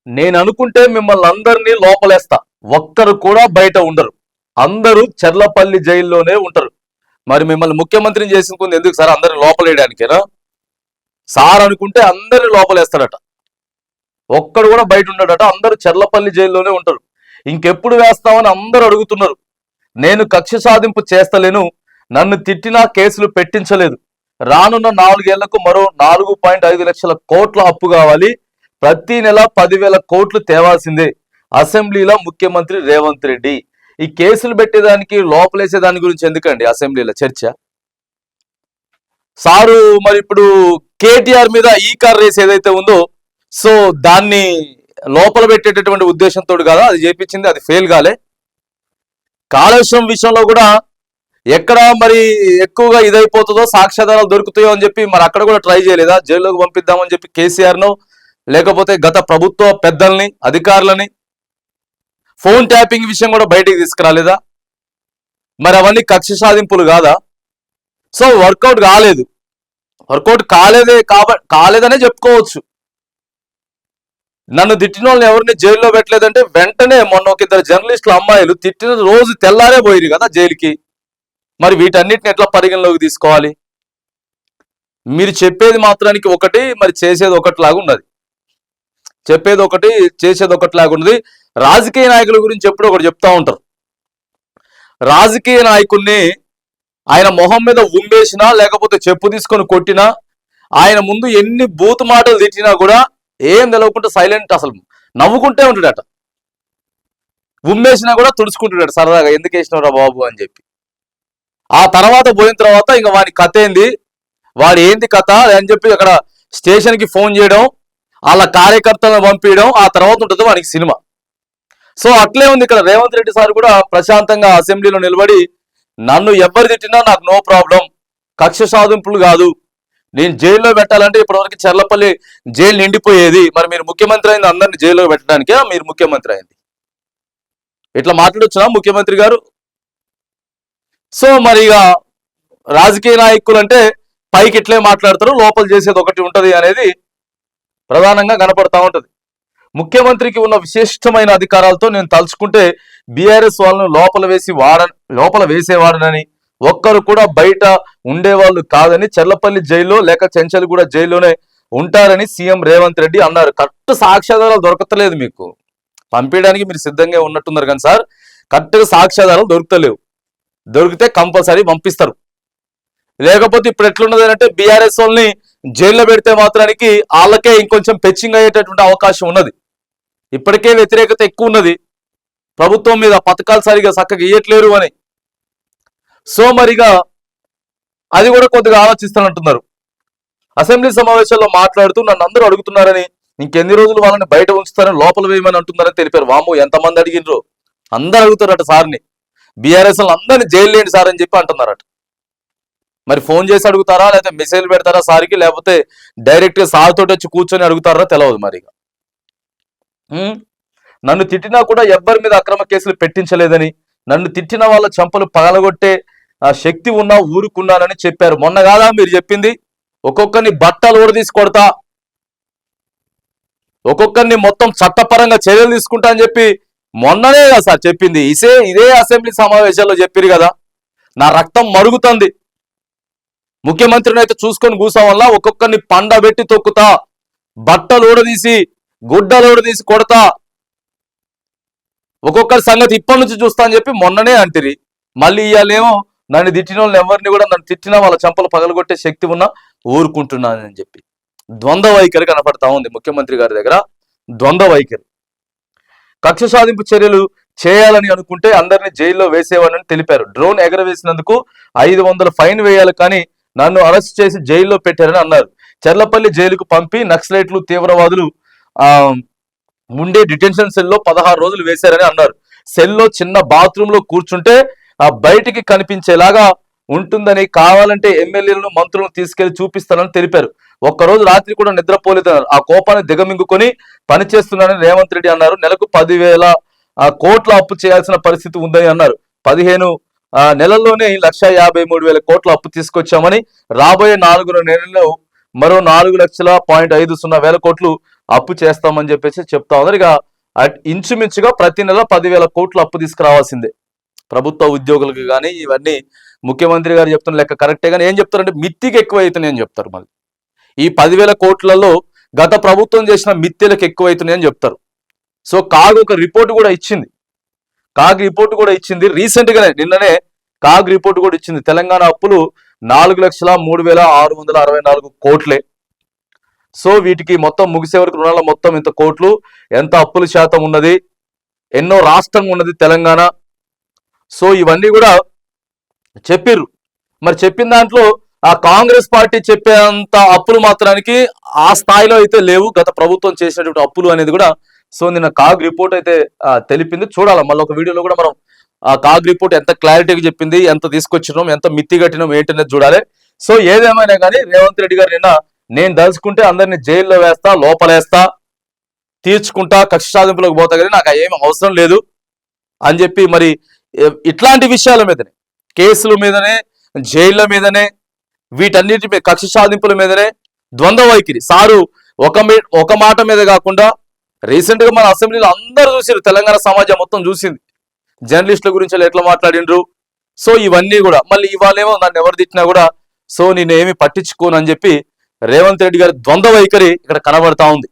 నేను అనుకుంటే మిమ్మల్ని అందరినీ లోపలేస్తా, ఒక్కరు కూడా బయట ఉండరు, అందరూ చెర్లపల్లి జైల్లోనే ఉంటారు. మరి మిమ్మల్ని ముఖ్యమంత్రిని చేసుకుంది ఎందుకు సార్? అందరిని లోపలేయడానికేనా? సార్ అనుకుంటే అందరిని లోపలేస్తాడట, ఒక్కడు కూడా బయట ఉండడట, అందరూ చెర్లపల్లి జైల్లోనే ఉంటారు. ఇంకెప్పుడు వేస్తామని అందరూ అడుగుతున్నారు. నేను కక్ష సాధింపు చేస్తలేను, నన్ను తిట్టినా కేసులు పెట్టించలేదు, రానున్న 4 ఏళ్లకు మరో 4.5 లక్షల కోట్ల అప్పు కావాలి, ప్రతి నెల 10,000 కోట్లు తేవాల్సిందే, అసెంబ్లీలో ముఖ్యమంత్రి రేవంత్ రెడ్డి. ఈ కేసులు పెట్టేదానికి లోపలేసే దాని గురించి ఎందుకండి అసెంబ్లీలో చర్చ? సారు మరి ఇప్పుడు కేటీఆర్ మీద ఈ కార్ రేస్ ఏదైతే ఉందో, సో దాన్ని లోపల పెట్టేటటువంటి ఉద్దేశంతో కదా అది చేపించింది, అది ఫెయిల్ కాలే. కాళేశ్వరం విషయంలో కూడా ఎక్కడ మరి ఎక్కువగా ఇదైపోతుందో, సాక్ష్యాధారాలు దొరుకుతాయో అని చెప్పి మరి అక్కడ కూడా ట్రై చేయలేదా? జైల్లోకి పంపిద్దామని చెప్పి కేసీఆర్ను, లేకపోతే గత ప్రభుత్వ పెద్దల్ని, అధికారులని. ఫోన్ ట్యాపింగ్ విషయం కూడా బయటికి తీసుకురాలేదా? మరి అవన్నీ కక్ష సాధింపులు కాదా? సో వర్కౌట్ కాలేదు, వర్కౌట్ కాలేదనే చెప్పుకోవచ్చు. నన్ను తిట్టిన వాళ్ళని ఎవరిని జైల్లో పెట్టలేదంటే వెంటనే మొన్న ఒక 2 జర్నలిస్టుల అమ్మాయిలు తిట్టిన రోజు తెల్లారే పోయిరు కదా జైలుకి. మరి వీటన్నిటిని ఎట్లా పరిగణలోకి తీసుకోవాలి? మీరు చెప్పేది మాత్రానికి ఒకటి, మరి చేసేది ఒకటిలాగా ఉన్నది. చెప్పేది ఒకటి, చేసేది ఒకటిలాగా ఉన్నది. రాజకీయ నాయకుల గురించి ఎప్పుడు ఒకటి చెప్తా ఉంటారు. రాజకీయ నాయకుల్ని ఆయన మొహం మీద ఉమ్మేసినా, లేకపోతే చెప్పు తీసుకొని కొట్టినా, ఆయన ముందు ఎన్ని బూతు మాటలు తిట్టినా కూడా ఏం తెలవకుండా సైలెంట్, అసలు నవ్వుకుంటే ఉంటాడట. ఉమ్మేసినా కూడా తుడుచుకుంటున్నాడు సరదాగా, ఎందుకు వేసినవరా బాబు అని చెప్పి. ఆ తర్వాత పోయిన తర్వాత ఇంకా వాడి కథ ఏంది, వాడు ఏంది కథ అని చెప్పి అక్కడ స్టేషన్కి ఫోన్ చేయడం, వాళ్ళ కార్యకర్తలను పంపించడం, ఆ తర్వాత ఉంటుంది వానికి సినిమా. సో అట్లే ఉంది ఇక్కడ. రేవంత్ రెడ్డి సార్ కూడా ప్రశాంతంగా అసెంబ్లీలో నిలబడి, నన్ను ఎవరు తిట్టినా నాకు నో ప్రాబ్లం, కక్ష సాధింపులు కాదు, నేను జైల్లో పెట్టాలంటే ఇప్పటివరకు చెర్లపల్లి జైలు నిండిపోయేది, మరి మీరు ముఖ్యమంత్రి అయింది అందరినీ జైల్లో పెట్టడానికే మీరు ముఖ్యమంత్రి అయింది, ఇట్లా మాట్లాడొచ్చునా ముఖ్యమంత్రి గారు? సో మరి ఇక రాజకీయ నాయకులు అంటే పైకి ఇట్లే మాట్లాడతారు, లోపల చేసేది ఒకటి ఉంటది అనేది ప్రధానంగా కనపడతా ఉంటది. ముఖ్యమంత్రికి ఉన్న విశిష్టమైన అధికారాలతో నేను తలుచుకుంటే బీఆర్ఎస్ వాళ్ళను లోపల వేసేవాడనని, ఒక్కరు కూడా బయట ఉండేవాళ్ళు కాదని, చెర్లపల్లి జైల్లో లేక చెంచల్గూడ జైల్లోనే ఉంటారని సీఎం రేవంత్ రెడ్డి అన్నారు. కరెక్ట్ సాక్ష్యాధారాలు దొరకతలేదు మీకు, పంపించడానికి మీరు సిద్ధంగా ఉన్నట్టున్నారు కానీ సార్ కరెక్ట్గా సాక్ష్యాధారాలు దొరుకుతలేవు. దొరికితే కంపల్సరీ పంపిస్తారు. లేకపోతే ఇప్పుడు ఎట్లున్నది అంటే బీఆర్ఎస్ వాళ్ళని జైల్లో పెడితే మాత్రానికి వాళ్ళకే ఇంకొంచెం పెచ్చింగ్ అయ్యేటటువంటి అవకాశం ఉన్నది. ఇప్పటికే వ్యతిరేకత ఎక్కువ ఉన్నది ప్రభుత్వం మీద, పథకాలు సరిగా చక్కగా ఇయ్యట్లేరు అని. సో మరిగా అది కూడా కొద్దిగా ఆలోచిస్తానంటున్నారు. అసెంబ్లీ సమావేశాల్లో మాట్లాడుతూ నన్ను అందరూ అడుగుతున్నారని, ఇంకెన్ని రోజులు వాళ్ళని బయట ఉంచుతారని, లోపల వేయమని అంటున్నారని తెలిపారు. వాము ఎంతమంది అడిగినరు, అందరు అడుగుతారట సార్ని, బీఆర్ఎస్ అందరినీ జైలు లేండి సార్ అని చెప్పి అంటున్నారట. మరి ఫోన్ చేసి అడుగుతారా, లేకపోతే మెసేజ్ పెడతారా సార్కి, లేకపోతే డైరెక్ట్గా సార్ తోటి వచ్చి కూర్చొని అడుగుతారా తెలియదు. మరి నన్ను తిట్టినా కూడా ఎవ్వరి మీద అక్రమ కేసులు పెట్టించలేదని, నన్ను తిట్టిన వాళ్ళ చెంపలు పగలగొట్టే శక్తి ఉన్నా ఊరుకున్నానని చెప్పారు. మొన్న కాదా మీరు చెప్పింది, ఒక్కొక్కరిని బట్టలు ఊడదీసి కొడతా, ఒక్కొక్కరిని మొత్తం చట్టపరంగా చర్యలు తీసుకుంటా అని చెప్పి మొన్ననే కదా సార్ చెప్పింది. ఇదే అసెంబ్లీ సమావేశాల్లో చెప్పారు కదా. నా రక్తం మరుగుతుంది, ముఖ్యమంత్రిని అయితే చూసుకొని కూసా వల్ల ఒక్కొక్కరిని పండబెట్టి తొక్కుతా, బట్టలు ఊడదీసి గుడ్డలు ఊడదీసి కొడతా, ఒక్కొక్కరి సంగతి ఇప్పటి నుంచి చూస్తా అని చెప్పి మొన్ననే అంటిరి. మళ్ళీ ఇవాళేమో నన్ను తిట్టిన వాళ్ళని ఎవరిని కూడా, నన్ను తిట్టినా వాళ్ళ చెంపలు పగలగొట్టే శక్తి ఉన్నా ఊరుకుంటున్నానని చెప్పి ద్వంద్వ వైఖరి కనపడతా ఉంది ముఖ్యమంత్రి గారి దగ్గర, ద్వంద్వ వైఖరి. కక్ష సాధింపు చర్యలు చేయాలని అనుకుంటే అందరినీ జైల్లో వేసేవాడని తెలిపారు. డ్రోన్ ఎగరవేసినందుకు 500 ఫైన్ వేయాలి, కానీ నన్ను అరెస్ట్ చేసి జైల్లో పెట్టారని అన్నారు. చెర్లపల్లి జైలుకు పంపి నక్సలైట్లు, తీవ్రవాదులు ఉండే డిటెన్షన్ సెల్లో 16 రోజులు వేశారని అన్నారు. సెల్లో చిన్న బాత్రూమ్ లో కూర్చుంటే బయటికి కనిపించేలాగా ఉంటుందని, కావాలంటే ఎమ్మెల్యేలను, మంత్రులను తీసుకెళ్లి చూపిస్తానని తెలిపారు. ఒక్కరోజు రాత్రి కూడా నిద్రపోలేదన్నారు. ఆ కోపాన్ని దిగమింగుకొని పనిచేస్తున్నానని రేవంత్ రెడ్డి అన్నారు. నెలకు 10,000 కోట్ల అప్పు చేయాల్సిన పరిస్థితి ఉందని అన్నారు. 15 నెలల్లోనే 1,53,000 కోట్ల అప్పు తీసుకొచ్చామని, రాబోయే 4 నెలల్లో మరో 4,50,000 కోట్లు అప్పు చేస్తామని చెప్పేసి చెప్తా ఉన్నారు. ఇక ఇంచుమించుగా ప్రతి నెల 10,000 కోట్లు అప్పు తీసుకురావాల్సిందే ప్రభుత్వ ఉద్యోగులకు. కానీ ఇవన్నీ ముఖ్యమంత్రి గారు చెప్తున్న లెక్క కరెక్టే, కానీ ఏం చెప్తారంటే మిత్తికి ఎక్కువ అవుతున్నాయని చెప్తారు. మళ్ళీ ఈ 10,000 కోట్లలో గత ప్రభుత్వం చేసిన మిత్తిలకు ఎక్కువ అవుతున్నాయని చెప్తారు. సో కాగ్ ఒక రిపోర్ట్ కూడా ఇచ్చింది. రీసెంట్ గానే నిన్ననే కాగ్ రిపోర్ట్ కూడా ఇచ్చింది. తెలంగాణ అప్పులు 4,03,664 కోట్లే. సో వీటికి మొత్తం ముగిసే వరకు రుణాల మొత్తం ఎంత కోట్లు, ఎంత అప్పుల శాతం ఉన్నది, ఎన్నో రాష్ట్రం ఉన్నది తెలంగాణ. సో ఇవన్నీ కూడా చెప్పిర్రు. మరి చెప్పిన దాంట్లో ఆ కాంగ్రెస్ పార్టీ చెప్పేంత అప్పులు మాత్రానికి ఆ స్థాయిలో అయితే లేవు గత ప్రభుత్వం చేసినటువంటి అప్పులు అనేది కూడా. సో నిన్న కాగ్ రిపోర్ట్ అయితే తెలిపింది. చూడాలి మళ్ళీ ఒక వీడియోలో కూడా మనం ఆ కాగ్ రిపోర్ట్ ఎంత క్లారిటీగా చెప్పింది, ఎంత తీసుకొచ్చినాం, ఎంత మిత్తి కట్టినాం ఏంటనేది చూడాలి. సో ఏదేమైనా కానీ రేవంత్ రెడ్డి గారు నిన్న నేను దలుచుకుంటే అందరినీ జైల్లో వేస్తా, లోపలేస్తా, తీర్చుకుంటా, కక్ష సాధింపులకు పోతా, కానీ నాకు ఏమి అవసరం లేదు అని చెప్పి మరి ఇట్లాంటి విషయాల మీదనే, కేసుల మీదనే, జైళ్ళ మీదనే, వీటన్నిటి మీద కక్ష సాధింపుల మీదనే ద్వంద్వ వైఖరి. సారు ఒక మాట మీద కాకుండా రీసెంట్ గా మన అసెంబ్లీలో అందరూ చూసారు, తెలంగాణ సమాజం మొత్తం చూసింది జర్నలిస్టుల గురించి ఎట్లా మాట్లాడిండ్రు. సో ఇవన్నీ కూడా మళ్ళీ ఇవాళేమో నన్ను ఎవరు తిట్టినా కూడా సో నేనేమి పట్టించుకోను అని చెప్పి రేవంత్ రెడ్డి గారి ద్వంద్వ వైఖరి ఇక్కడ కనబడతా ఉంది.